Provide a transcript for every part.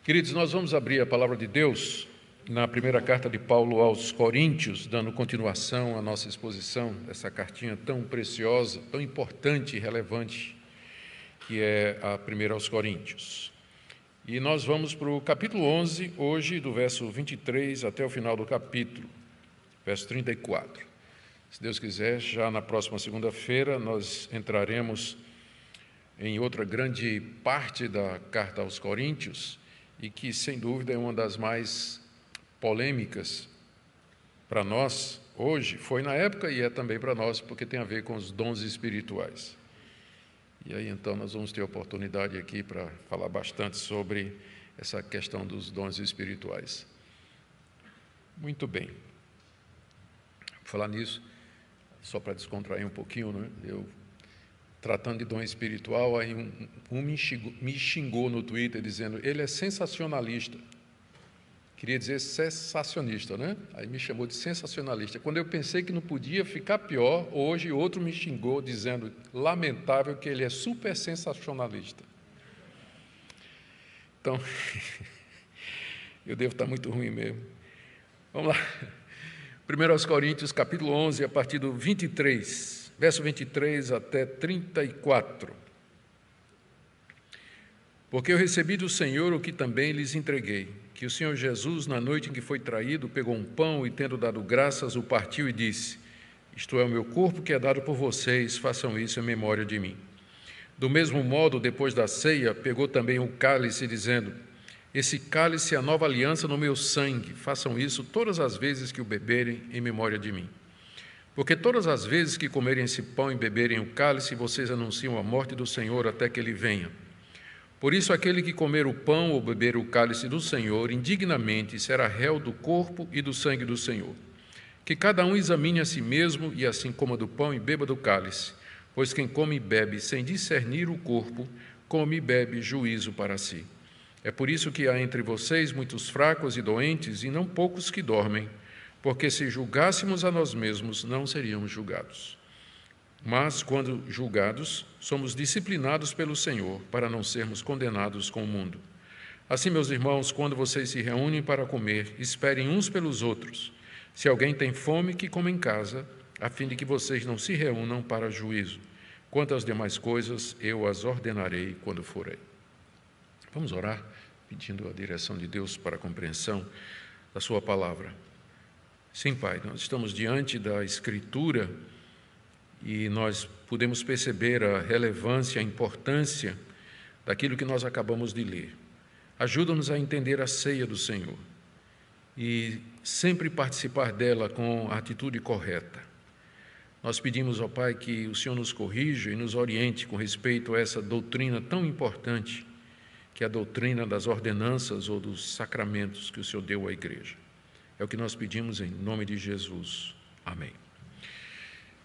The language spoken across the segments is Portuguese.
Queridos, nós vamos abrir a palavra de Deus na primeira carta de Paulo aos Coríntios, dando continuação à nossa exposição dessa cartinha tão preciosa, tão importante e relevante, que é a primeira aos Coríntios. E nós vamos para o capítulo 11, hoje, do verso 23 até o final do capítulo, verso 34. Se Deus quiser, já na próxima segunda-feira, nós entraremos em outra grande parte da carta aos Coríntios, e que, sem dúvida, é uma das mais polêmicas para nós hoje, foi na época e é também para nós, porque tem a ver com os dons espirituais. E aí, então, nós vamos ter a oportunidade aqui para falar bastante sobre essa questão dos dons espirituais. Muito bem. Vou falar nisso, só para descontrair um pouquinho, né? Tratando de dom espiritual, aí me xingou no Twitter dizendo, ele é sensacionalista. Queria dizer sensacionista, né? Aí me chamou de sensacionalista. Quando eu pensei que não podia ficar pior, hoje outro me xingou dizendo, lamentável, que ele é super sensacionalista. Então, eu devo estar muito ruim mesmo. Vamos lá. 1 Coríntios, capítulo 11, a partir do 23. Verso 23 até 34. Porque eu recebi do Senhor o que também lhes entreguei, que o Senhor Jesus, na noite em que foi traído, pegou um pão e, tendo dado graças, o partiu e disse, isto é o meu corpo que é dado por vocês, façam isso em memória de mim. Do mesmo modo, depois da ceia, pegou também o cálice, dizendo, esse cálice é a nova aliança no meu sangue, façam isso todas as vezes que o beberem em memória de mim. Porque todas as vezes que comerem esse pão e beberem o cálice, vocês anunciam a morte do Senhor até que ele venha. Por isso, aquele que comer o pão ou beber o cálice do Senhor, indignamente será réu do corpo e do sangue do Senhor. Que cada um examine a si mesmo, e assim coma do pão e beba do cálice, pois quem come e bebe sem discernir o corpo, come e bebe juízo para si. É por isso que há entre vocês muitos fracos e doentes, e não poucos que dormem, porque se julgássemos a nós mesmos, não seríamos julgados. Mas, quando julgados, somos disciplinados pelo Senhor, para não sermos condenados com o mundo. Assim, meus irmãos, quando vocês se reúnem para comer, esperem uns pelos outros. Se alguém tem fome, que coma em casa, a fim de que vocês não se reúnam para juízo. Quanto às demais coisas, eu as ordenarei quando forem. Vamos orar, pedindo a direção de Deus para a compreensão da sua palavra. Sim, Pai, nós estamos diante da Escritura e nós podemos perceber a relevância, a importância daquilo que nós acabamos de ler. Ajuda-nos a entender a ceia do Senhor e sempre participar dela com a atitude correta. Nós pedimos ao Pai que o Senhor nos corrija e nos oriente com respeito a essa doutrina tão importante, que é a doutrina das ordenanças ou dos sacramentos que o Senhor deu à igreja. É o que nós pedimos em nome de Jesus. Amém.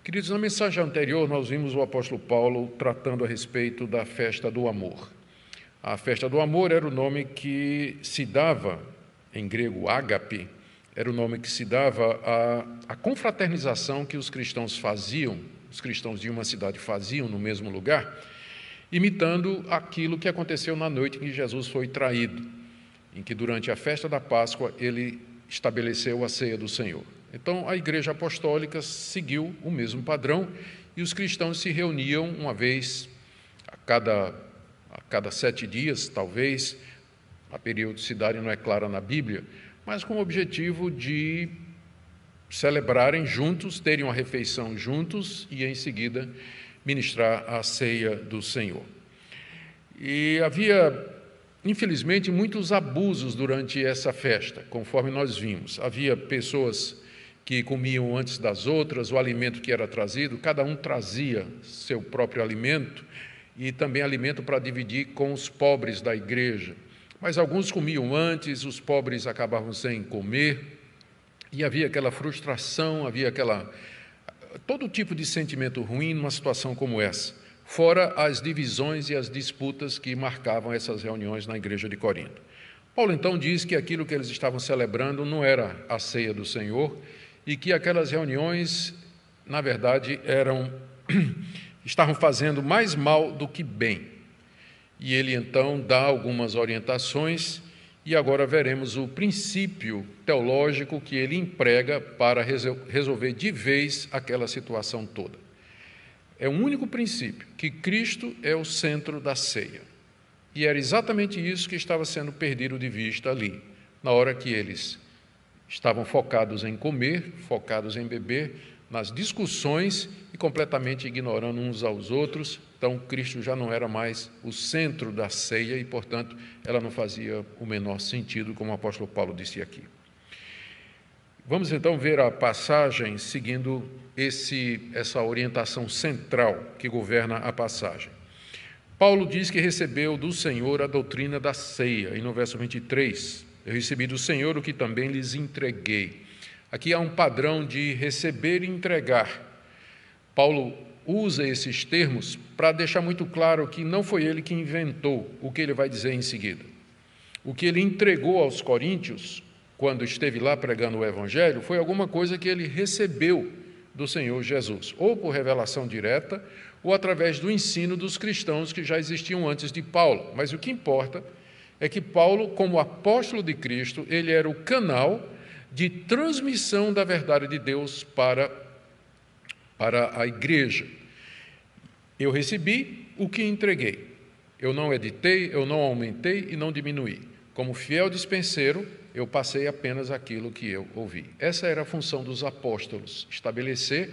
Queridos, na mensagem anterior nós vimos o apóstolo Paulo tratando a respeito da festa do amor. A festa do amor era o nome que se dava, em grego ágape, era o nome que se dava à confraternização que os cristãos faziam, os cristãos de uma cidade faziam no mesmo lugar, imitando aquilo que aconteceu na noite em que Jesus foi traído, em que durante a festa da Páscoa ele estabeleceu a ceia do Senhor. Então, a Igreja Apostólica seguiu o mesmo padrão e os cristãos se reuniam uma vez a cada 7 dias, talvez, a periodicidade não é clara na Bíblia, mas com o objetivo de celebrarem juntos, terem uma refeição juntos e, em seguida, ministrar a ceia do Senhor. E havia, infelizmente, muitos abusos durante essa festa, conforme nós vimos. Havia pessoas que comiam antes das outras, o alimento que era trazido, cada um trazia seu próprio alimento e também alimento para dividir com os pobres da igreja. Mas alguns comiam antes, os pobres acabavam sem comer, e havia aquela frustração, havia todo tipo de sentimento ruim numa situação como essa, fora as divisões e as disputas que marcavam essas reuniões na igreja de Corinto. Paulo, então, diz que aquilo que eles estavam celebrando não era a ceia do Senhor e que aquelas reuniões, na verdade, estavam fazendo mais mal do que bem. E ele, então, dá algumas orientações e agora veremos o princípio teológico que ele emprega para resolver de vez aquela situação toda. É um único princípio, que Cristo é o centro da ceia. E era exatamente isso que estava sendo perdido de vista ali, na hora que eles estavam focados em comer, focados em beber, nas discussões e completamente ignorando uns aos outros. Então, Cristo já não era mais o centro da ceia e, portanto, ela não fazia o menor sentido, como o apóstolo Paulo disse aqui. Vamos então ver a passagem seguindo essa orientação central que governa a passagem. Paulo diz que recebeu do Senhor a doutrina da ceia, e no verso 23, eu recebi do Senhor o que também lhes entreguei. Aqui há um padrão de receber e entregar. Paulo usa esses termos para deixar muito claro que não foi ele que inventou o que ele vai dizer em seguida. O que ele entregou aos coríntios, quando esteve lá pregando o Evangelho, foi alguma coisa que ele recebeu do Senhor Jesus, ou por revelação direta, ou através do ensino dos cristãos que já existiam antes de Paulo. Mas o que importa é que Paulo, como apóstolo de Cristo, ele era o canal de transmissão da verdade de Deus para a igreja. Eu recebi o que entreguei. Eu não editei, eu não aumentei e não diminuí. Como fiel dispenseiro, eu passei apenas aquilo que eu ouvi. Essa era a função dos apóstolos, estabelecer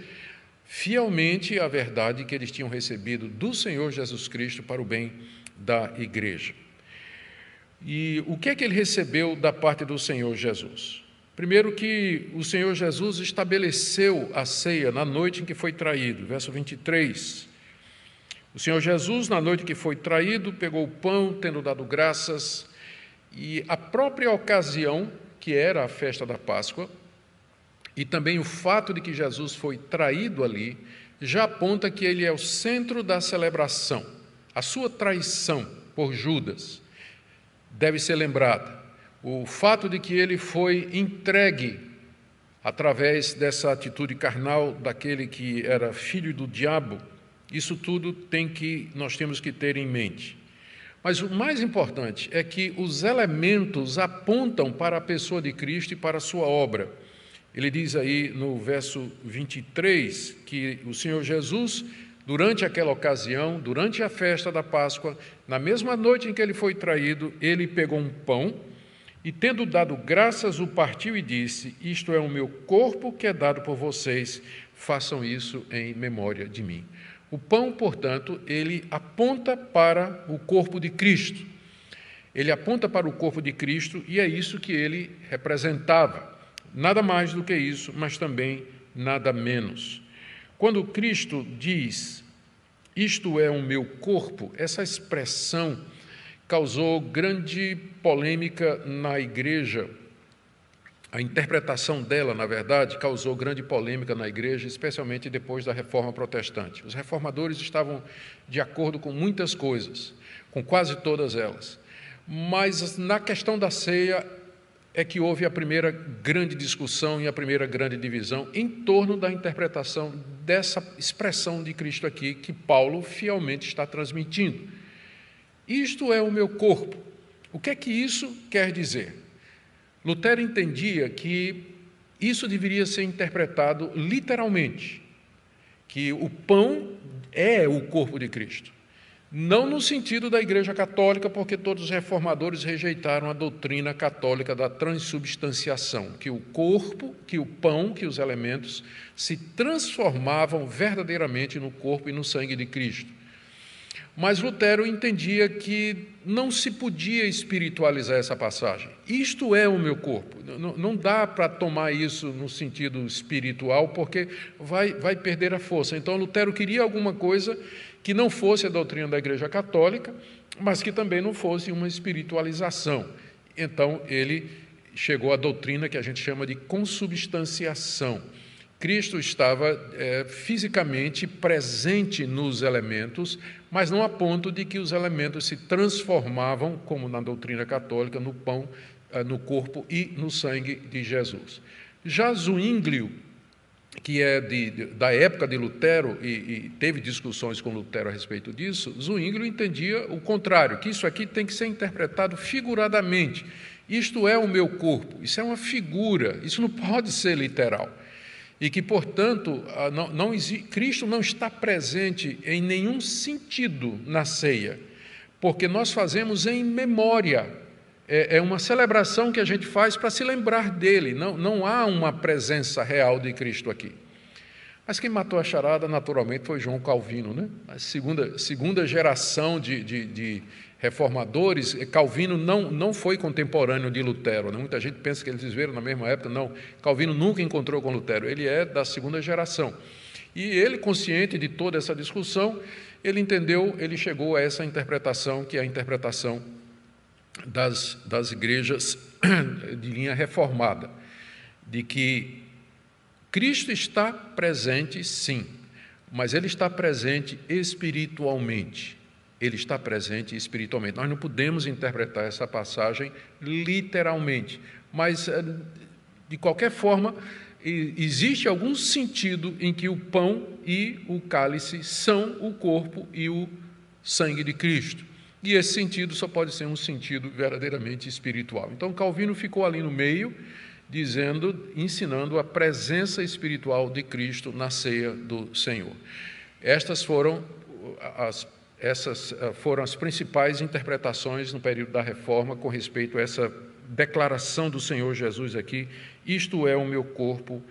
fielmente a verdade que eles tinham recebido do Senhor Jesus Cristo para o bem da igreja. E o que é que ele recebeu da parte do Senhor Jesus? Primeiro que o Senhor Jesus estabeleceu a ceia na noite em que foi traído, verso 23. O Senhor Jesus, na noite que foi traído, pegou o pão, tendo dado graças, e a própria ocasião, que era a festa da Páscoa, e também o fato de que Jesus foi traído ali, já aponta que ele é o centro da celebração. A sua traição por Judas deve ser lembrada. O fato de que ele foi entregue através dessa atitude carnal daquele que era filho do diabo, isso tudo nós temos que ter em mente. Mas o mais importante é que os elementos apontam para a pessoa de Cristo e para a sua obra. Ele diz aí no verso 23 que o Senhor Jesus, durante aquela ocasião, durante a festa da Páscoa, na mesma noite em que ele foi traído, ele pegou um pão e, tendo dado graças, o partiu e disse: isto é o meu corpo que é dado por vocês, façam isso em memória de mim. O pão, portanto, ele aponta para o corpo de Cristo. Ele aponta para o corpo de Cristo e é isso que ele representava. Nada mais do que isso, mas também nada menos. Quando Cristo diz, isto é o meu corpo, essa expressão causou grande polêmica na igreja. A interpretação dela, na verdade, causou grande polêmica na igreja, especialmente depois da Reforma Protestante. Os reformadores estavam de acordo com muitas coisas, com quase todas elas. Mas na questão da ceia é que houve a primeira grande discussão e a primeira grande divisão em torno da interpretação dessa expressão de Cristo aqui, que Paulo fielmente está transmitindo. Isto é o meu corpo. O que é que isso quer dizer? Lutero entendia que isso deveria ser interpretado literalmente, que o pão é o corpo de Cristo. Não no sentido da Igreja Católica, porque todos os reformadores rejeitaram a doutrina católica da transubstanciação, que o corpo, que o pão, que os elementos se transformavam verdadeiramente no corpo e no sangue de Cristo. Mas Lutero entendia que não se podia espiritualizar essa passagem. Isto é o meu corpo. Não dá para tomar isso no sentido espiritual, porque vai perder a força. Então, Lutero queria alguma coisa que não fosse a doutrina da Igreja Católica, mas que também não fosse uma espiritualização. Então, ele chegou à doutrina que a gente chama de consubstanciação. Cristo estava fisicamente presente nos elementos, mas não a ponto de que os elementos se transformavam, como na doutrina católica, no pão, no corpo e no sangue de Jesus. Já Zwinglio que é da época de Lutero, e teve discussões com Lutero a respeito disso, Zwinglio entendia o contrário, que isso aqui tem que ser interpretado figuradamente. Isto é o meu corpo, isso é uma figura, isso não pode ser literal. E que, portanto, Cristo não está presente em nenhum sentido na ceia, porque nós fazemos em memória. É uma celebração que a gente faz para se lembrar dele, não há uma presença real de Cristo aqui. Mas quem matou a charada, naturalmente, foi João Calvino, né? A segunda geração de reformadores. Calvino não foi contemporâneo de Lutero, né? Muita gente pensa que eles viveram na mesma época. Não, Calvino nunca encontrou com Lutero, ele é da segunda geração. E ele, consciente de toda essa discussão, ele chegou a essa interpretação, que é a interpretação das igrejas de linha reformada, de que Cristo está presente, sim, mas Ele está presente espiritualmente. Ele está presente espiritualmente. Nós não podemos interpretar essa passagem literalmente, mas, de qualquer forma, existe algum sentido em que o pão e o cálice são o corpo e o sangue de Cristo. E esse sentido só pode ser um sentido verdadeiramente espiritual. Então, Calvino ficou ali no meio, ensinando a presença espiritual de Cristo na ceia do Senhor. Essas foram as principais interpretações no período da Reforma com respeito a essa declaração do Senhor Jesus aqui: isto é o meu corpo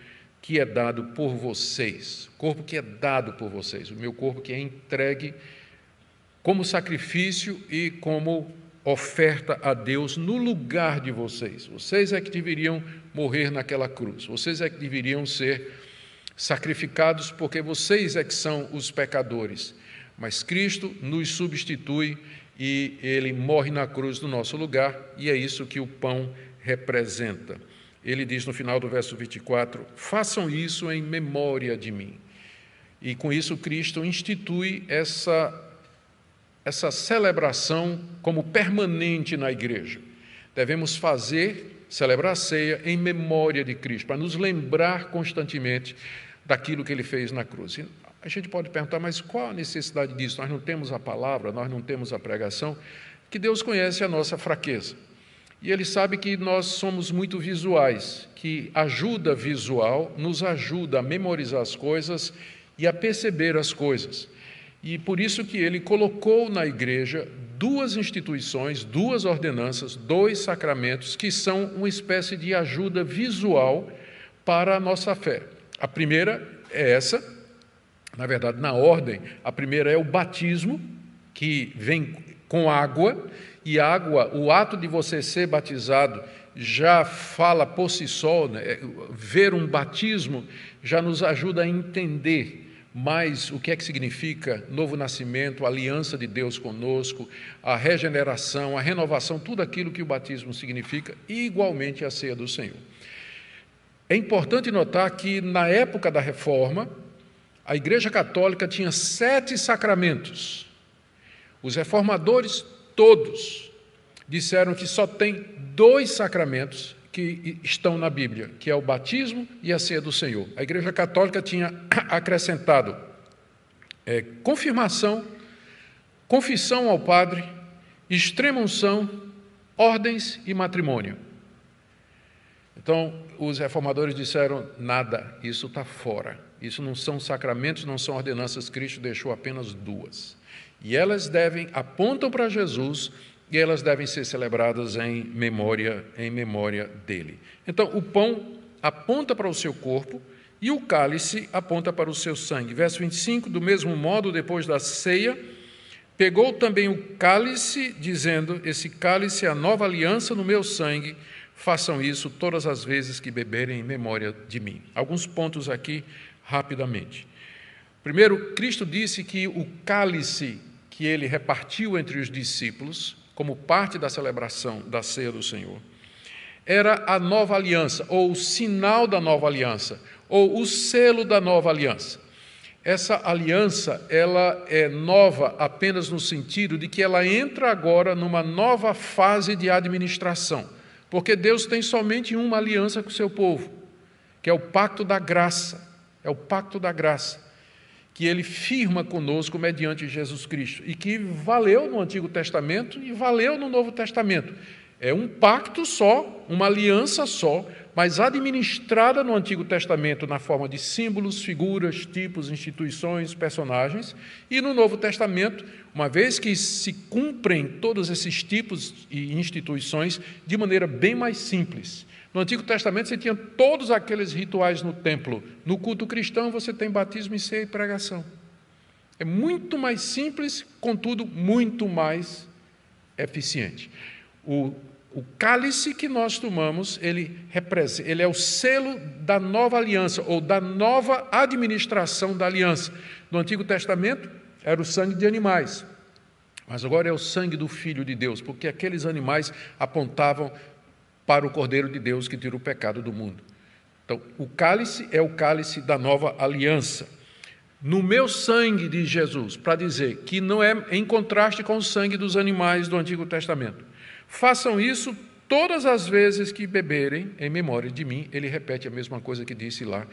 que é dado por vocês. Corpo que é dado por vocês, o meu corpo que é entregue como sacrifício e como oferta a Deus no lugar de vocês. Vocês é que deveriam morrer naquela cruz, vocês é que deveriam ser sacrificados, porque vocês é que são os pecadores. Mas Cristo nos substitui e Ele morre na cruz no nosso lugar, e é isso que o pão representa. Ele diz no final do verso 24, façam isso em memória de mim. E com isso Cristo institui essa celebração como permanente na igreja. Devemos celebrar a ceia em memória de Cristo, para nos lembrar constantemente daquilo que Ele fez na cruz. E a gente pode perguntar, mas qual a necessidade disso? Nós não temos a palavra, nós não temos a pregação, que Deus conhece a nossa fraqueza. E Ele sabe que nós somos muito visuais, que ajuda visual nos ajuda a memorizar as coisas e a perceber as coisas. E por isso que Ele colocou na igreja duas instituições, duas ordenanças, dois sacramentos, que são uma espécie de ajuda visual para a nossa fé. A primeira é essa, na verdade, na ordem, a primeira é o batismo, que vem com água, e água, o ato de você ser batizado já fala por si só, né? Ver um batismo já nos ajuda a entender mais o que é que significa novo nascimento, a aliança de Deus conosco, a regeneração, a renovação, tudo aquilo que o batismo significa, e igualmente a ceia do Senhor. É importante notar que, na época da Reforma, a Igreja Católica tinha 7 sacramentos. Os reformadores todos disseram que só tem 2 sacramentos que estão na Bíblia, que é o batismo e a ceia do Senhor. A Igreja Católica tinha acrescentado confirmação, confissão ao padre, extrema-unção, ordens e matrimônio. Então, os reformadores disseram, nada, isso está fora. Isso não são sacramentos, não são ordenanças, Cristo deixou apenas 2. E elas apontam para Jesus, e elas devem ser celebradas em memória dele. Então, o pão aponta para o seu corpo e o cálice aponta para o seu sangue. Verso 25, do mesmo modo, depois da ceia, pegou também o cálice, dizendo, esse cálice é a nova aliança no meu sangue, façam isso todas as vezes que beberem em memória de mim. Alguns pontos aqui, rapidamente. Primeiro, Cristo disse que o cálice que ele repartiu entre os discípulos, como parte da celebração da ceia do Senhor, era a nova aliança, ou o sinal da nova aliança, ou o selo da nova aliança. Essa aliança, ela é nova apenas no sentido de que ela entra agora numa nova fase de administração, porque Deus tem somente uma aliança com o seu povo, que é o pacto da graça. é o pacto da graça, que ele firma conosco mediante Jesus Cristo, e que valeu no Antigo Testamento e valeu no Novo Testamento. É um pacto só, uma aliança só, mas administrada no Antigo Testamento na forma de símbolos, figuras, tipos, instituições, personagens, e no Novo Testamento, uma vez que se cumprem todos esses tipos e instituições de maneira bem mais simples. No Antigo Testamento você tinha todos aqueles rituais no templo. No culto cristão você tem batismo, ceia e pregação. É muito mais simples, contudo, muito mais eficiente. O cálice que nós tomamos, ele é o selo da nova aliança, ou da nova administração da aliança. No Antigo Testamento, era o sangue de animais, mas agora é o sangue do Filho de Deus, porque aqueles animais apontavam para o Cordeiro de Deus que tira o pecado do mundo. Então, o cálice é o cálice da nova aliança. No meu sangue, diz Jesus, para dizer que não é em contraste com o sangue dos animais do Antigo Testamento. Façam isso todas as vezes que beberem em memória de mim. Ele repete a mesma coisa que disse lá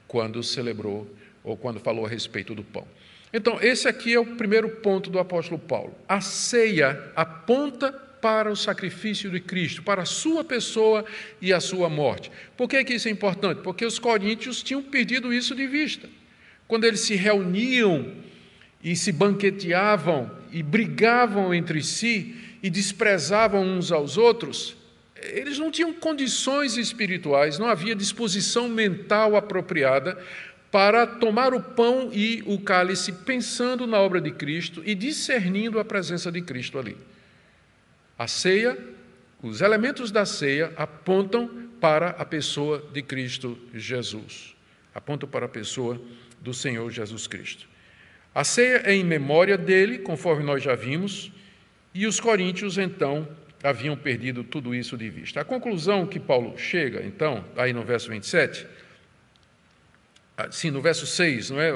quando celebrou ou quando falou a respeito do pão. Então, esse aqui é o primeiro ponto do apóstolo Paulo. A ceia aponta para o sacrifício de Cristo, para a sua pessoa e a sua morte. Por que isso é importante? Porque os coríntios tinham perdido isso de vista. Quando eles se reuniam e se banqueteavam e brigavam entre si e desprezavam uns aos outros, eles não tinham condições espirituais, não havia disposição mental apropriada para tomar o pão e o cálice pensando na obra de Cristo e discernindo a presença de Cristo ali. A ceia, os elementos da ceia apontam para a pessoa de Cristo Jesus, apontam para a pessoa do Senhor Jesus Cristo. A ceia é em memória dele, conforme nós já vimos, e os coríntios, então, haviam perdido tudo isso de vista. A conclusão que Paulo chega, então, aí no verso 27, sim, no verso 6, não é?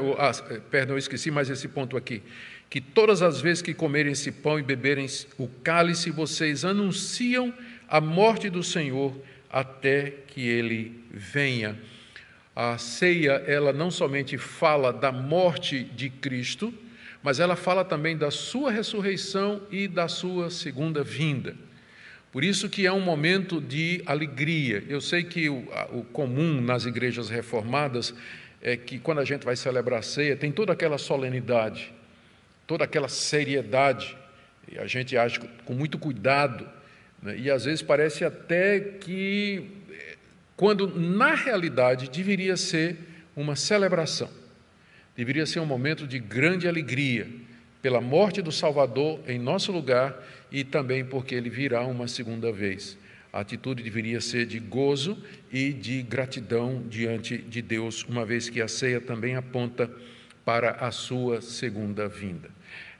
Perdão, eu esqueci mais esse ponto aqui, que todas as vezes que comerem esse pão e beberem o cálice, vocês anunciam a morte do Senhor até que ele venha. A ceia, ela não somente fala da morte de Cristo, mas ela fala também da sua ressurreição e da sua segunda vinda. Por isso que é um momento de alegria. Eu sei que o comum nas igrejas reformadas é que quando a gente vai celebrar a ceia, tem toda aquela solenidade, toda aquela seriedade, e a gente age com muito cuidado, né? E às vezes parece até que, quando na realidade deveria ser uma celebração, deveria ser um momento de grande alegria pela morte do Salvador em nosso lugar e também porque ele virá uma segunda vez. A atitude deveria ser de gozo e de gratidão diante de Deus, uma vez que a ceia também aponta para a sua segunda vinda.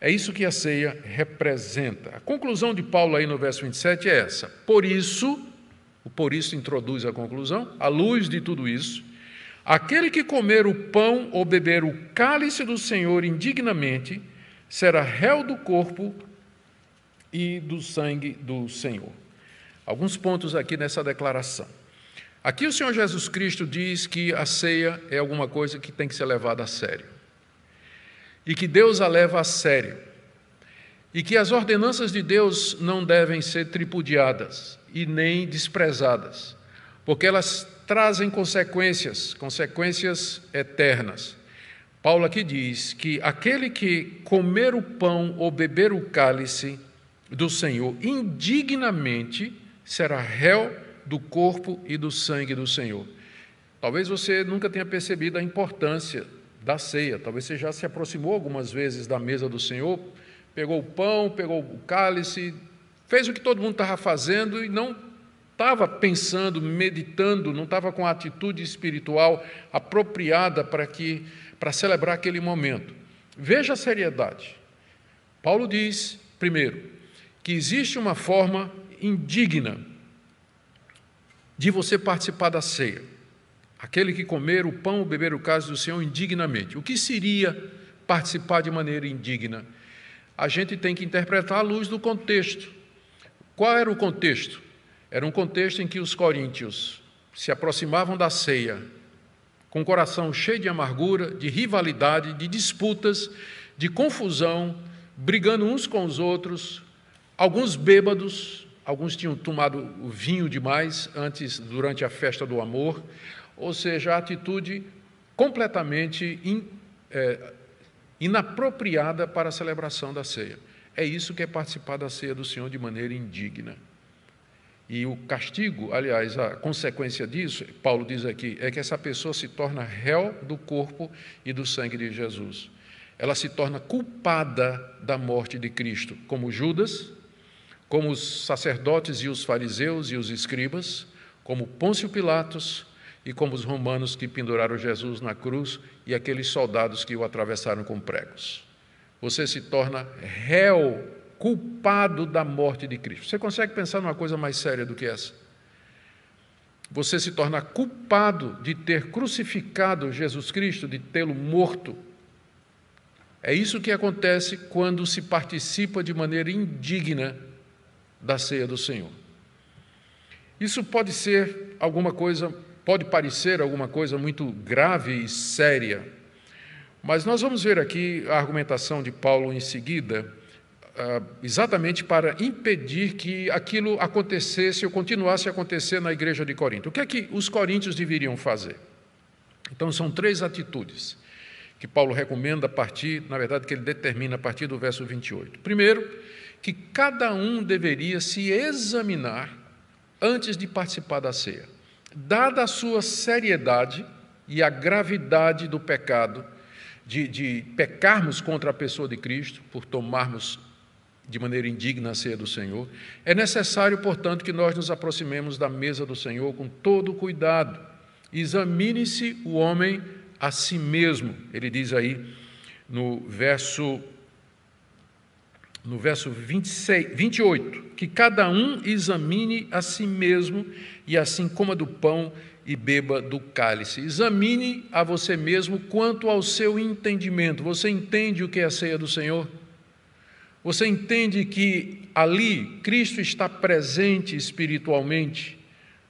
É isso que a ceia representa. A conclusão de Paulo aí no verso 27 é essa. Por isso introduz a conclusão, à luz de tudo isso, aquele que comer o pão ou beber o cálice do Senhor indignamente será réu do corpo e do sangue do Senhor. Alguns pontos aqui nessa declaração. Aqui o Senhor Jesus Cristo diz que a ceia é alguma coisa que tem que ser levada a sério. E que Deus a leva a sério. E que as ordenanças de Deus não devem ser tripudiadas e nem desprezadas, porque elas trazem consequências eternas. Paulo aqui diz que aquele que comer o pão ou beber o cálice do Senhor indignamente será réu do corpo e do sangue do Senhor. Talvez você nunca tenha percebido a importância da ceia, talvez você já se aproximou algumas vezes da mesa do Senhor, pegou o pão, pegou o cálice, fez o que todo mundo estava fazendo e não estava pensando, meditando, não estava com a atitude espiritual apropriada para celebrar aquele momento. Veja a seriedade. Paulo diz, primeiro, que existe uma forma indigna de você participar da ceia. Aquele que comer o pão ou beber o cálice do Senhor indignamente. O que seria participar de maneira indigna? A gente tem que interpretar à luz do contexto. Qual era o contexto? Era um contexto em que os coríntios se aproximavam da ceia com o coração cheio de amargura, de rivalidade, de disputas, de confusão, brigando uns com os outros, alguns bêbados, alguns tinham tomado o vinho demais durante a festa do amor, ou seja, a atitude completamente inapropriada para a celebração da ceia. É isso que é participar da ceia do Senhor de maneira indigna. E o castigo, aliás, a consequência disso, Paulo diz aqui, é que essa pessoa se torna réu do corpo e do sangue de Jesus. Ela se torna culpada da morte de Cristo, como Judas, como os sacerdotes e os fariseus e os escribas, como Pôncio Pilatos e como os romanos que penduraram Jesus na cruz e aqueles soldados que o atravessaram com pregos. Você se torna réu, culpado da morte de Cristo. Você consegue pensar numa coisa mais séria do que essa? Você se torna culpado de ter crucificado Jesus Cristo, de tê-lo morto. É isso que acontece quando se participa de maneira indigna da ceia do Senhor. Isso pode ser alguma coisa, pode parecer alguma coisa muito grave e séria, mas nós vamos ver aqui a argumentação de Paulo em seguida, exatamente para impedir que aquilo acontecesse ou continuasse a acontecer na igreja de Corinto. O que é que os coríntios deveriam fazer? Então, são 3 atitudes que Paulo recomenda a partir, na verdade, que ele determina a partir do verso 28. Primeiro, que cada um deveria se examinar antes de participar da ceia. Dada a sua seriedade e a gravidade do pecado, de pecarmos contra a pessoa de Cristo, por tomarmos de maneira indigna a ceia do Senhor, é necessário, portanto, que nós nos aproximemos da mesa do Senhor com todo o cuidado. Examine-se o homem a si mesmo, ele diz aí no verso 28, que cada um examine a si mesmo e assim coma do pão e beba do cálice. Examine a você mesmo quanto ao seu entendimento. Você entende o que é a ceia do Senhor? Você entende que ali Cristo está presente espiritualmente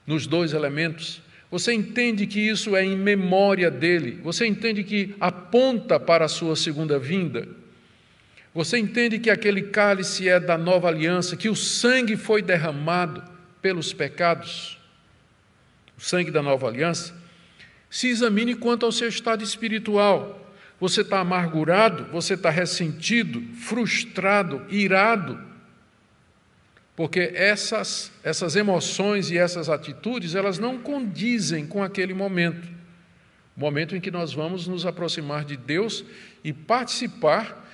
nos 2 elementos? Você entende que isso é em memória dele? Você entende que aponta para a sua segunda vinda? Você entende que aquele cálice é da nova aliança, que o sangue foi derramado pelos pecados? O sangue da nova aliança? Se examine quanto ao seu estado espiritual. Você está amargurado? Você está ressentido, frustrado, irado? Porque essas emoções e essas atitudes, elas não condizem com aquele momento. O momento em que nós vamos nos aproximar de Deus e participar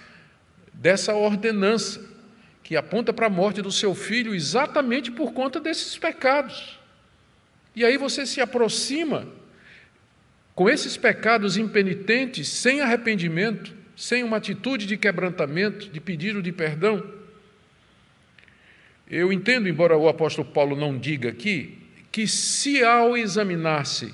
dessa ordenança que aponta para a morte do seu filho exatamente por conta desses pecados. E aí você se aproxima com esses pecados impenitentes, sem arrependimento, sem uma atitude de quebrantamento, de pedido de perdão. Eu entendo, embora o apóstolo Paulo não diga aqui, que se ao examinar-se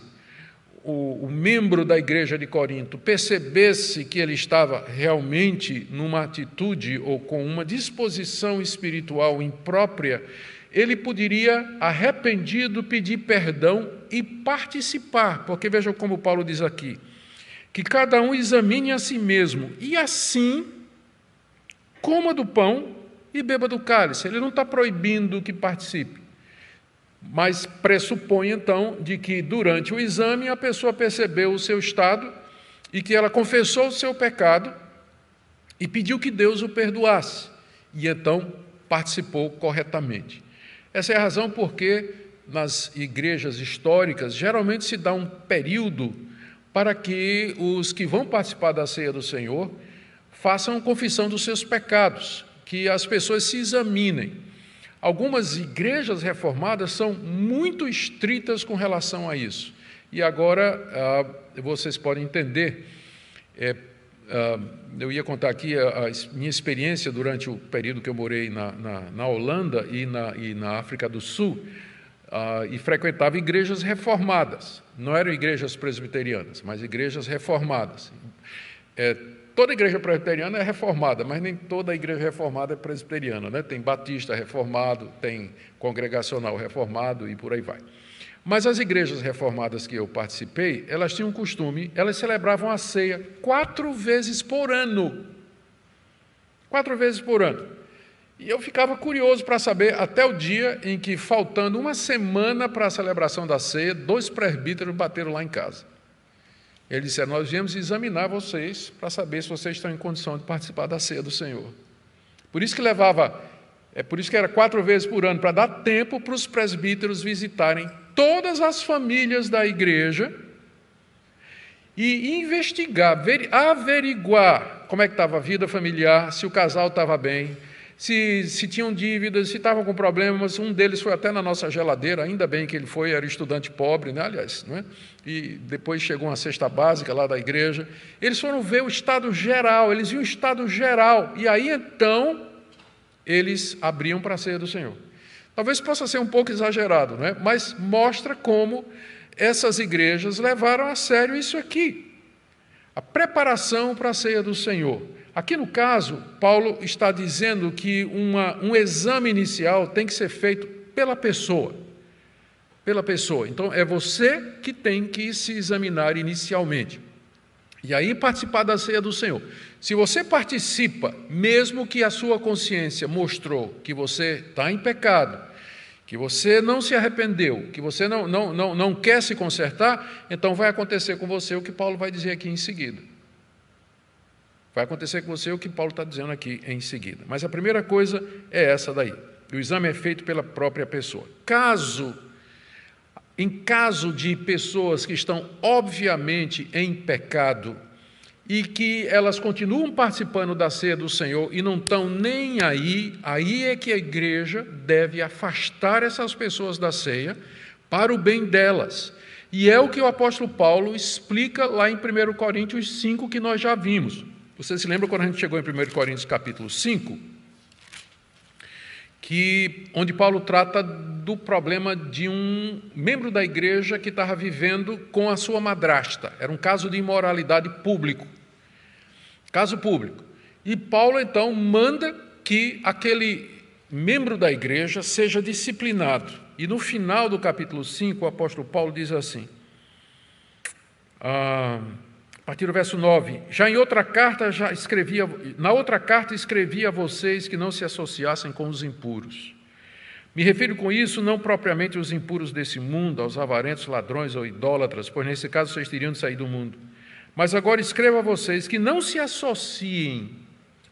o membro da igreja de Corinto percebesse que ele estava realmente numa atitude ou com uma disposição espiritual imprópria, ele poderia, arrependido, pedir perdão e participar, porque vejam como Paulo diz aqui, que cada um examine a si mesmo, e assim coma do pão e beba do cálice. Ele não está proibindo que participe, mas pressupõe, então, de que durante o exame a pessoa percebeu o seu estado e que ela confessou o seu pecado e pediu que Deus o perdoasse, e então participou corretamente. Essa é a razão porque nas igrejas históricas geralmente se dá um período para que os que vão participar da ceia do Senhor façam confissão dos seus pecados, que as pessoas se examinem. Algumas igrejas reformadas são muito estritas com relação a isso. E agora vocês podem entender, eu ia contar aqui a minha experiência durante o período que eu morei na Holanda e na África do Sul, e frequentava igrejas reformadas. Não eram igrejas presbiterianas, mas igrejas reformadas. Toda igreja presbiteriana é reformada, mas nem toda igreja reformada é presbiteriana, né? Tem batista reformado, tem congregacional reformado e por aí vai. Mas as igrejas reformadas que eu participei, elas tinham um costume, elas celebravam a ceia 4 vezes por ano. 4 vezes por ano. E eu ficava curioso para saber, até o dia em que, faltando uma semana para a celebração da ceia, 2 presbíteros bateram lá em casa. Eles disseram: nós viemos examinar vocês para saber se vocês estão em condição de participar da ceia do Senhor. Por isso que por isso que era 4 vezes por ano, para dar tempo para os presbíteros visitarem todas as famílias da igreja e investigar, averiguar como é que estava a vida familiar, se o casal estava bem, se tinham dívidas, se estavam com problemas. Um deles foi até na nossa geladeira, ainda bem que ele era estudante pobre, né? Aliás, não é? E depois chegou uma cesta básica lá da igreja. Eles foram ver o estado geral, eles viam o estado geral, e aí então eles abriam para a ceia do Senhor. Talvez possa ser um pouco exagerado, não é? Mas mostra como essas igrejas levaram a sério isso aqui, a preparação para a ceia do Senhor. Aqui no caso, Paulo está dizendo que um exame inicial tem que ser feito pela pessoa. Pela pessoa. Então, é você que tem que se examinar inicialmente. E aí participar da ceia do Senhor. Se você participa, mesmo que a sua consciência mostrou que você está em pecado, que você não se arrependeu, que você não quer se consertar, então vai acontecer com você o que Paulo vai dizer aqui em seguida. Vai acontecer com você o que Paulo está dizendo aqui em seguida. Mas a primeira coisa é essa daí. O exame é feito pela própria pessoa. Em caso de pessoas que estão obviamente em pecado e que elas continuam participando da ceia do Senhor e não estão nem aí é que a igreja deve afastar essas pessoas da ceia para o bem delas. E é o que o apóstolo Paulo explica lá em 1 Coríntios 5, que nós já vimos. Você se lembra quando a gente chegou em 1 Coríntios capítulo 5? Onde Paulo trata do problema de um membro da igreja que estava vivendo com a sua madrasta. Era um caso de imoralidade público. Caso público. E Paulo, então, manda que aquele membro da igreja seja disciplinado. E no final do capítulo 5, o apóstolo Paulo diz assim, a partir do verso 9, na outra carta escrevi a vocês que não se associassem com os impuros. Me refiro com isso não propriamente aos impuros desse mundo, aos avarentos, ladrões ou idólatras, pois nesse caso vocês teriam de sair do mundo. Mas agora escrevo a vocês que não se associem.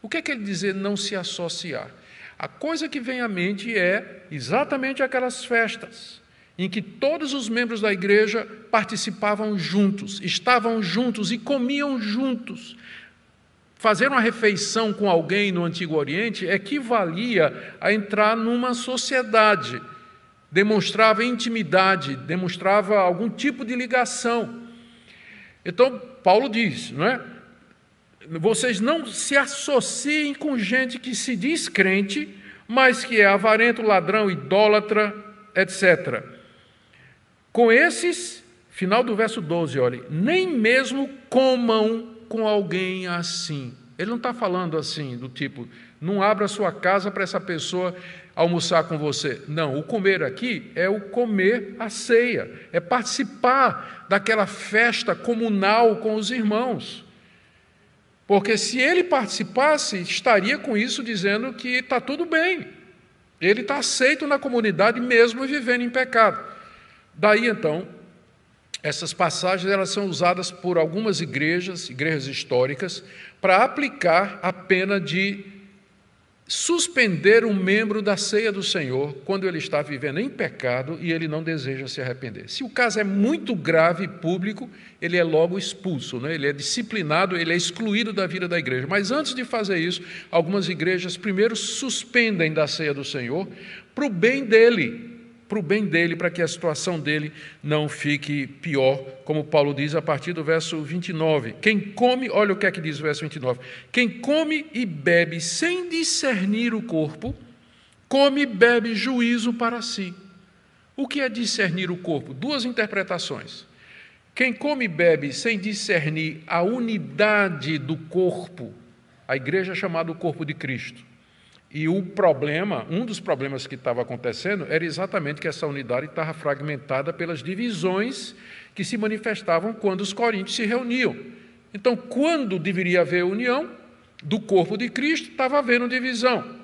O que quer dizer não se associar? A coisa que vem à mente é exatamente aquelas festas em que todos os membros da igreja participavam juntos, estavam juntos e comiam juntos. Fazer uma refeição com alguém no Antigo Oriente equivalia a entrar numa sociedade, demonstrava intimidade, demonstrava algum tipo de ligação. Então, Paulo diz, não é? Vocês não se associem com gente que se diz crente, mas que é avarento, ladrão, idólatra, etc. Com esses, final do verso 12, olha, nem mesmo comam com alguém assim. Ele não está falando assim, do tipo, não abra sua casa para essa pessoa almoçar com você. Não, o comer aqui é o comer a ceia, é participar daquela festa comunal com os irmãos. Porque se ele participasse, estaria com isso dizendo que está tudo bem. Ele está aceito na comunidade mesmo vivendo em pecado. Daí, então, essas passagens elas são usadas por algumas igrejas históricas, para aplicar a pena de suspender um membro da ceia do Senhor quando ele está vivendo em pecado e ele não deseja se arrepender. Se o caso é muito grave e público, ele é logo expulso, né? Ele é disciplinado, ele é excluído da vida da igreja. Mas antes de fazer isso, algumas igrejas primeiro suspendem da ceia do Senhor para o bem dele, para que a situação dele não fique pior, como Paulo diz a partir do verso 29. Quem come, olha o que é que diz o verso 29, quem come e bebe sem discernir o corpo, come e bebe juízo para si. O que é discernir o corpo? 2 interpretações. Quem come e bebe sem discernir a unidade do corpo, a igreja é chamada o corpo de Cristo, E o problema, um dos problemas que estava acontecendo, era exatamente que essa unidade estava fragmentada pelas divisões que se manifestavam quando os coríntios se reuniam. Então, quando deveria haver união do corpo de Cristo, estava havendo divisão.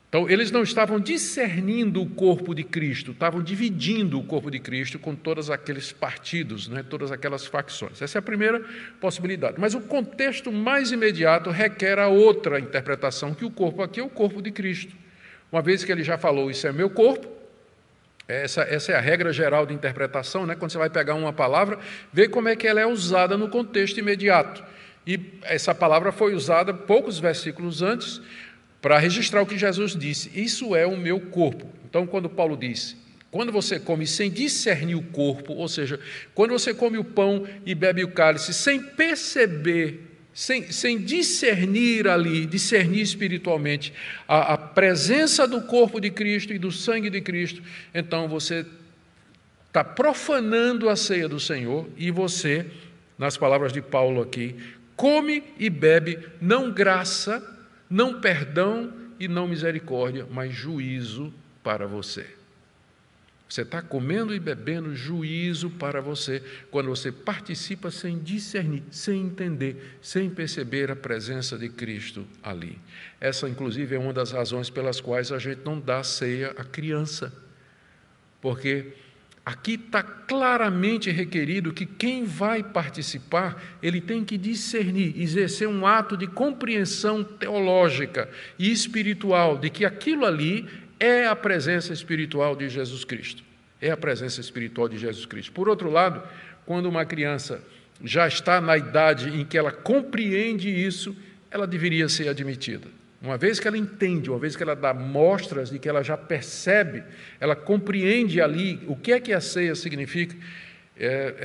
Então, eles não estavam discernindo o corpo de Cristo, estavam dividindo o corpo de Cristo com todos aqueles partidos, né, todas aquelas facções. Essa é a primeira possibilidade. Mas o contexto mais imediato requer a outra interpretação, que o corpo aqui é o corpo de Cristo. Uma vez que ele já falou, isso é meu corpo, essa é a regra geral de interpretação, né? Quando você vai pegar uma palavra, vê como é que ela é usada no contexto imediato. E essa palavra foi usada poucos versículos antes, para registrar o que Jesus disse, isso é o meu corpo. Então, quando Paulo diz, quando você come sem discernir o corpo, ou seja, quando você come o pão e bebe o cálice sem perceber, sem discernir ali, discernir espiritualmente a presença do corpo de Cristo e do sangue de Cristo, então você está profanando a ceia do Senhor e você, nas palavras de Paulo aqui, come e bebe não graça, não perdão e não misericórdia, mas juízo para você. Você está comendo e bebendo juízo para você, quando você participa sem discernir, sem entender, sem perceber a presença de Cristo ali. Essa, inclusive, é uma das razões pelas quais a gente não dá ceia à criança, porque aqui está claramente requerido que quem vai participar, ele tem que discernir, exercer um ato de compreensão teológica e espiritual de que aquilo ali é a presença espiritual de Jesus Cristo. É a presença espiritual de Jesus Cristo. Por outro lado, quando uma criança já está na idade em que ela compreende isso, ela deveria ser admitida. Uma vez que ela entende, uma vez que ela dá mostras de que ela já percebe, ela compreende ali o que é que a ceia significa,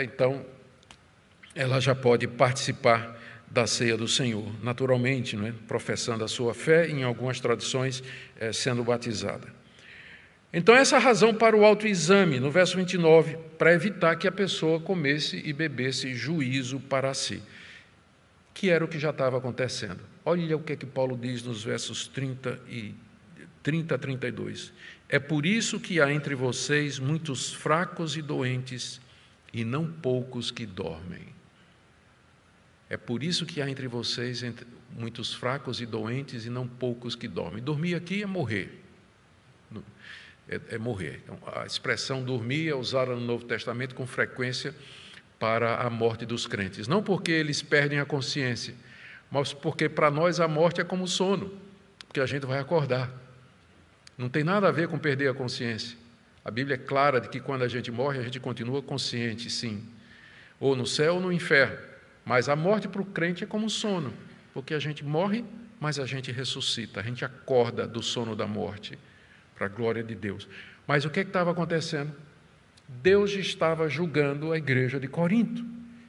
então ela já pode participar da ceia do Senhor, naturalmente, não é? Professando a sua fé, em algumas tradições sendo batizada. Então essa é a razão para o autoexame, no verso 29, para evitar que a pessoa comesse e bebesse juízo para si, que era o que já estava acontecendo. Olha o que é que Paulo diz nos versos 30 a 32. É por isso que há entre vocês muitos fracos e doentes, e não poucos que dormem. É por isso que há entre vocês muitos fracos e doentes, e não poucos que dormem. Dormir aqui é morrer. É morrer. A expressão dormir é usada no Novo Testamento com frequência para a morte dos crentes. Não porque eles perdem a consciência, mas porque para nós a morte é como sono, porque a gente vai acordar. Não tem nada a ver com perder a consciência. A Bíblia é clara de que quando a gente morre, a gente continua consciente, sim, ou no céu ou no inferno. Mas a morte para o crente é como sono, porque a gente morre, mas a gente ressuscita, a gente acorda do sono da morte, para a glória de Deus. Mas o que estava acontecendo? Deus estava julgando a igreja de Corinto.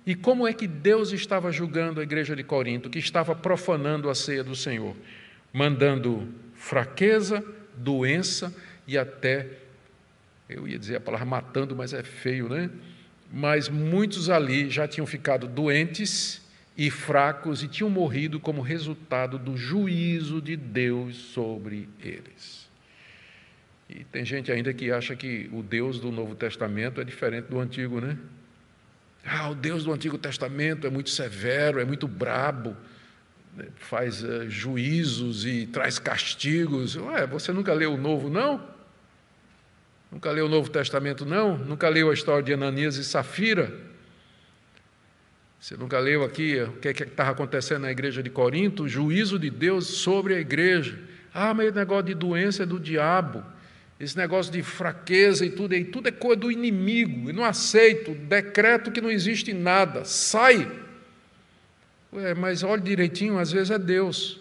E como é que Deus estava julgando a igreja de Corinto, que estava profanando a ceia do Senhor? Mandando fraqueza, doença e até, eu ia dizer a palavra matando, mas é feio, né? Mas muitos ali já tinham ficado doentes e fracos e tinham morrido como resultado do juízo de Deus sobre eles. E tem gente ainda que acha que o Deus do Novo Testamento é diferente do Antigo, né? O Deus do Antigo Testamento é muito severo, é muito brabo, né? Faz juízos e traz castigos. Você nunca leu o Novo, não? Nunca leu o Novo Testamento, não? Nunca leu a história de Ananias e Safira? Você nunca leu aqui o que estava acontecendo na igreja de Corinto? O juízo de Deus sobre a igreja. Mas esse negócio de doença é do diabo. Esse negócio de fraqueza e tudo é coisa do inimigo. Eu não aceito, decreto que não existe nada. Sai! Mas olhe direitinho, às vezes é Deus.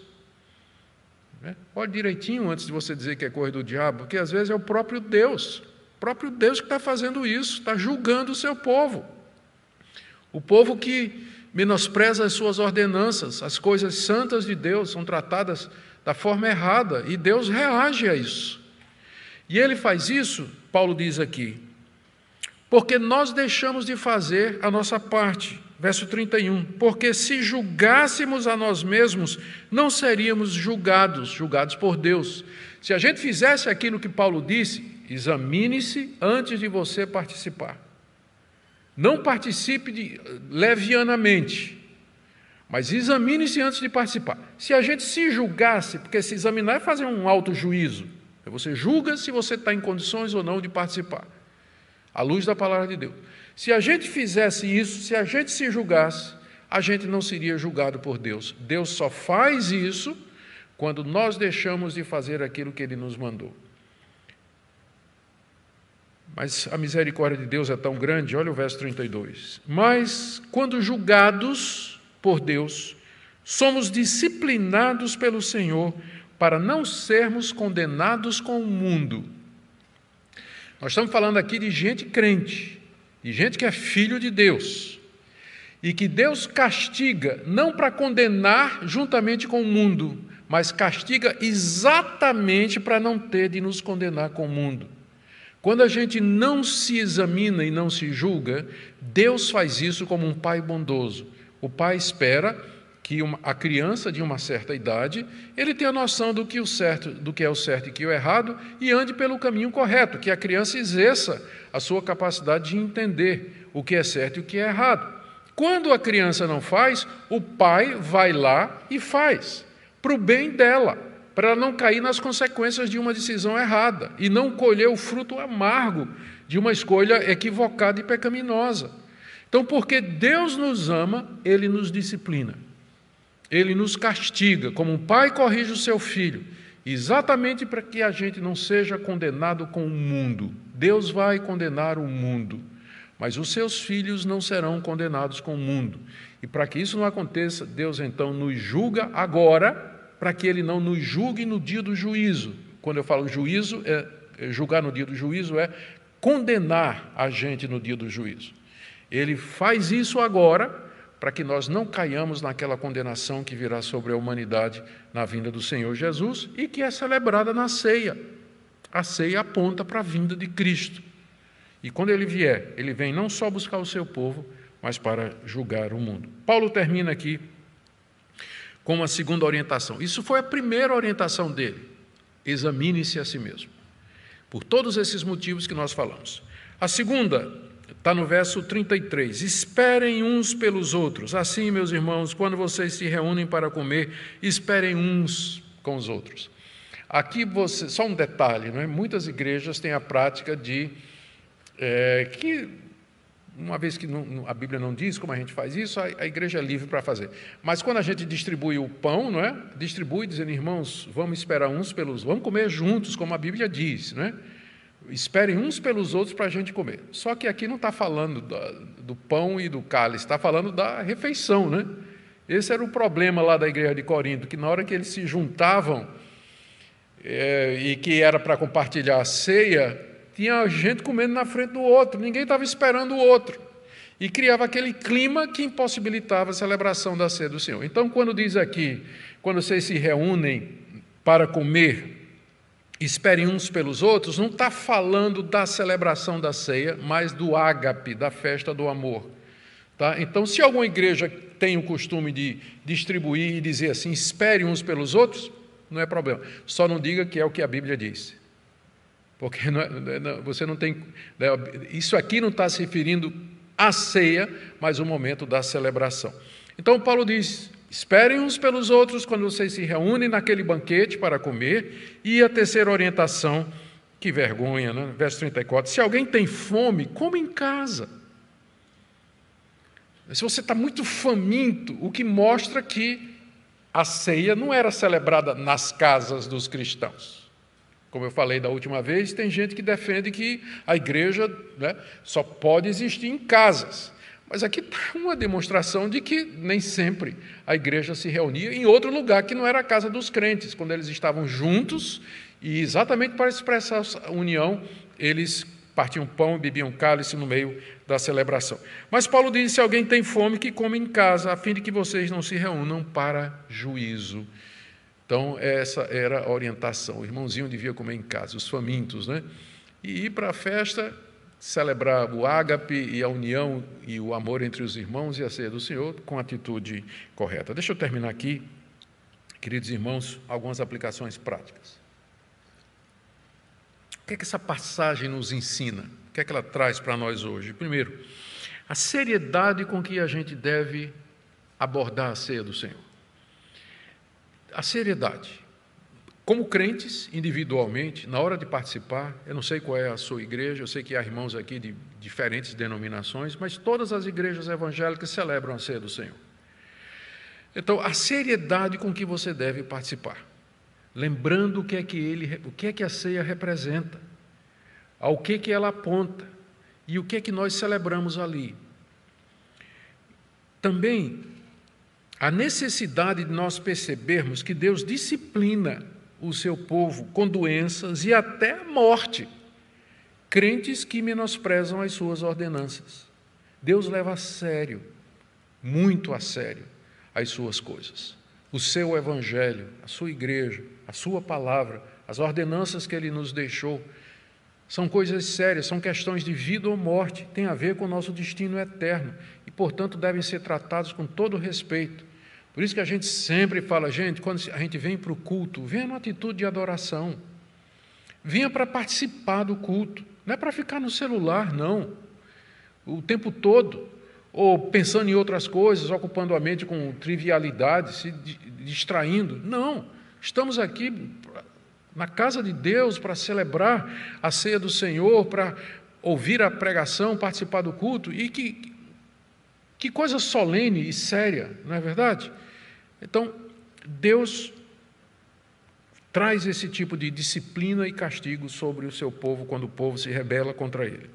Olhe direitinho antes de você dizer que é coisa do diabo, porque às vezes é o próprio Deus que está fazendo isso, está julgando o seu povo. O povo que menospreza as suas ordenanças, as coisas santas de Deus são tratadas da forma errada, e Deus reage a isso. E ele faz isso, Paulo diz aqui, porque nós deixamos de fazer a nossa parte. Verso 31, porque se julgássemos a nós mesmos, não seríamos julgados por Deus. Se a gente fizesse aquilo que Paulo disse, examine-se antes de você participar. Não participe levianamente, mas examine-se antes de participar. Se a gente se julgasse, porque se examinar é fazer um autojuízo, você julga se você está em condições ou não de participar, à luz da palavra de Deus. Se a gente fizesse isso, se a gente se julgasse, a gente não seria julgado por Deus. Deus só faz isso quando nós deixamos de fazer aquilo que Ele nos mandou. Mas a misericórdia de Deus é tão grande, olha o verso 32. Mas, quando julgados por Deus, somos disciplinados pelo Senhor para não sermos condenados com o mundo. Nós estamos falando aqui de gente crente, de gente que é filho de Deus, e que Deus castiga não para condenar juntamente com o mundo, mas castiga exatamente para não ter de nos condenar com o mundo. Quando a gente não se examina e não se julga, Deus faz isso como um pai bondoso. O pai espera que a criança de uma certa idade, ele tenha noção do que é o certo e o que é o errado e ande pelo caminho correto, que a criança exerça a sua capacidade de entender o que é certo e o que é errado. Quando a criança não faz, o pai vai lá e faz, para o bem dela, para ela não cair nas consequências de uma decisão errada e não colher o fruto amargo de uma escolha equivocada e pecaminosa. Então, porque Deus nos ama, Ele nos disciplina. Ele nos castiga, como um pai corrige o seu filho, exatamente para que a gente não seja condenado com o mundo. Deus vai condenar o mundo, mas os seus filhos não serão condenados com o mundo. E para que isso não aconteça, Deus então nos julga agora, para que Ele não nos julgue no dia do juízo. Quando eu falo juízo, julgar no dia do juízo é condenar a gente no dia do juízo. Ele faz isso agora, para que nós não caiamos naquela condenação que virá sobre a humanidade na vinda do Senhor Jesus e que é celebrada na ceia. A ceia aponta para a vinda de Cristo. E quando Ele vier, Ele vem não só buscar o seu povo, mas para julgar o mundo. Paulo termina aqui com uma segunda orientação. Isso foi a primeira orientação dele. Examine-se a si mesmo. Por todos esses motivos que nós falamos. A segunda está no verso 33. Esperem uns pelos outros. Assim, meus irmãos, quando vocês se reúnem para comer, esperem uns com os outros. Aqui, só um detalhe, não é? Muitas igrejas têm a prática de, que, uma vez que a Bíblia não diz como a gente faz isso, a igreja é livre para fazer. Mas quando a gente distribui o pão, não é? Distribui dizendo, irmãos, vamos esperar uns pelos outros, vamos comer juntos, como a Bíblia diz, não é? Esperem uns pelos outros para a gente comer. Só que aqui não está falando do pão e do cálice, está falando da refeição, né? Esse era o problema lá da igreja de Corinto, que na hora que eles se juntavam, e que era para compartilhar a ceia, tinha gente comendo na frente do outro, ninguém estava esperando o outro. E criava aquele clima que impossibilitava a celebração da ceia do Senhor. Então, quando diz aqui, quando vocês se reúnem para comer, esperem uns pelos outros, não está falando da celebração da ceia, mas do ágape, da festa do amor. Tá? Então, se alguma igreja tem o costume de distribuir e dizer assim, espere uns pelos outros, não é problema. Só não diga que é o que a Bíblia diz. Porque você não tem... Isso aqui não está se referindo à ceia, mas o momento da celebração. Então, Paulo diz... Esperem uns pelos outros quando vocês se reúnem naquele banquete para comer. E a terceira orientação, que vergonha, né? Verso 34, se alguém tem fome, come em casa. Se você está muito faminto, o que mostra que a ceia não era celebrada nas casas dos cristãos. Como eu falei da última vez, tem gente que defende que a igreja, né, só pode existir em casas. Mas aqui está uma demonstração de que nem sempre a igreja se reunia em outro lugar que não era a casa dos crentes, quando eles estavam juntos e exatamente para expressar a união, eles partiam pão e bebiam cálice no meio da celebração. Mas Paulo diz, se alguém tem fome, que come em casa, a fim de que vocês não se reúnam para juízo. Então, essa era a orientação. O irmãozinho devia comer em casa, os famintos, né? E ir para a festa celebrar o ágape e a união e o amor entre os irmãos e a ceia do Senhor com a atitude correta. Deixa eu terminar aqui, queridos irmãos, algumas aplicações práticas. O que é que essa passagem nos ensina? O que é que ela traz para nós hoje? Primeiro, a seriedade com que a gente deve abordar a ceia do Senhor. A seriedade. Como crentes, individualmente, na hora de participar, eu não sei qual é a sua igreja, eu sei que há irmãos aqui de diferentes denominações, mas todas as igrejas evangélicas celebram a ceia do Senhor. Então, a seriedade com que você deve participar, lembrando o que é que a ceia representa, ao que ela aponta e o que é que nós celebramos ali. Também, a necessidade de nós percebermos que Deus disciplina o seu povo com doenças e até a morte, crentes que menosprezam as suas ordenanças. Deus leva a sério, muito a sério, as suas coisas. O seu evangelho, a sua igreja, a sua palavra, as ordenanças que Ele nos deixou, são coisas sérias, são questões de vida ou morte, tem a ver com o nosso destino eterno e, portanto, devem ser tratados com todo respeito. Por isso que a gente sempre fala, gente, quando a gente vem para o culto, venha numa atitude de adoração. Venha para participar do culto. Não é para ficar no celular, não. O tempo todo. Ou pensando em outras coisas, ocupando a mente com trivialidades, se distraindo. Não. Estamos aqui na casa de Deus para celebrar a ceia do Senhor, para ouvir a pregação, participar do culto. E que coisa solene e séria, não é verdade? Então, Deus traz esse tipo de disciplina e castigo sobre o seu povo quando o povo se rebela contra ele.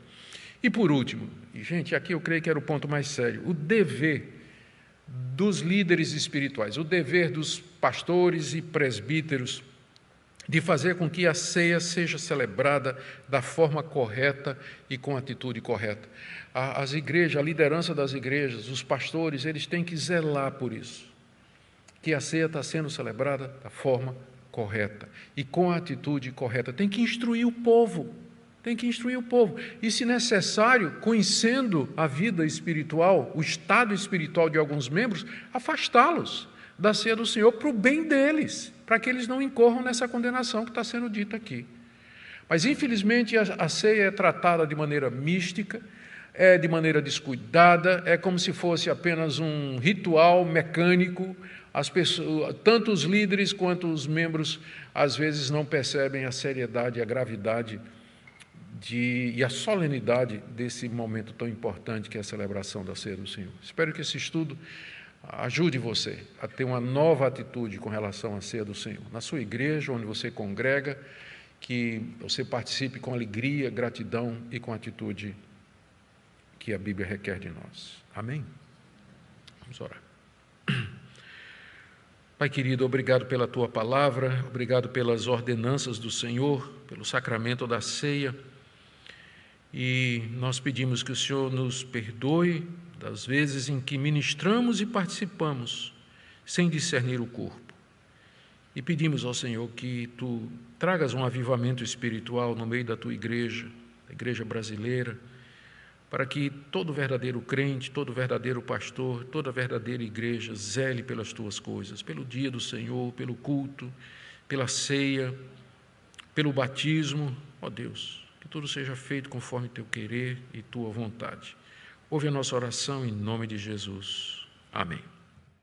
E por último, e gente, aqui eu creio que era o ponto mais sério, o dever dos líderes espirituais, o dever dos pastores e presbíteros de fazer com que a ceia seja celebrada da forma correta e com a atitude correta. As igrejas, a liderança das igrejas, os pastores, eles têm que zelar por isso, que a ceia está sendo celebrada da forma correta e com a atitude correta. Tem que instruir o povo, e, se necessário, conhecendo a vida espiritual, o estado espiritual de alguns membros, afastá-los da ceia do Senhor para o bem deles, para que eles não incorram nessa condenação que está sendo dita aqui. Mas, infelizmente, a ceia é tratada de maneira mística, de maneira descuidada, é como se fosse apenas um ritual mecânico. As pessoas, tanto os líderes quanto os membros, às vezes não percebem a seriedade e a gravidade e a solenidade desse momento tão importante que é a celebração da ceia do Senhor. Espero que esse estudo ajude você a ter uma nova atitude com relação à ceia do Senhor. Na sua igreja, onde você congrega, que você participe com alegria, gratidão e com a atitude que a Bíblia requer de nós. Amém? Vamos orar. Pai querido, obrigado pela Tua palavra, obrigado pelas ordenanças do Senhor, pelo sacramento da ceia, e nós pedimos que o Senhor nos perdoe das vezes em que ministramos e participamos sem discernir o corpo. E pedimos ao Senhor que Tu tragas um avivamento espiritual no meio da Tua igreja, a igreja brasileira, para que todo verdadeiro crente, todo verdadeiro pastor, toda verdadeira igreja zele pelas Tuas coisas, pelo dia do Senhor, pelo culto, pela ceia, pelo batismo. Ó Deus, que tudo seja feito conforme Teu querer e Tua vontade. Ouve a nossa oração em nome de Jesus. Amém.